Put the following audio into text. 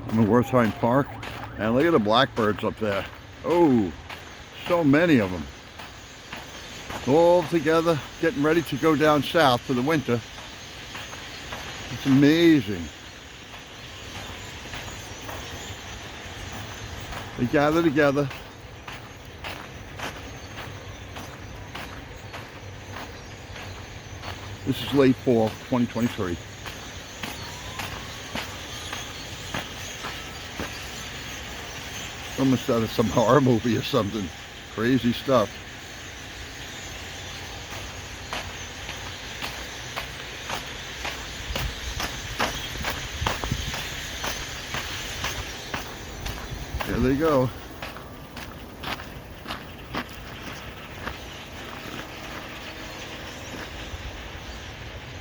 I'm in Wertheim Park, and look at the blackbirds up there. Oh, so many of them. All together, getting ready to go down south for the winter. It's amazing. They gather together. This is late fall, 2023. Almost out of some horror movie or something. Crazy stuff. There they go.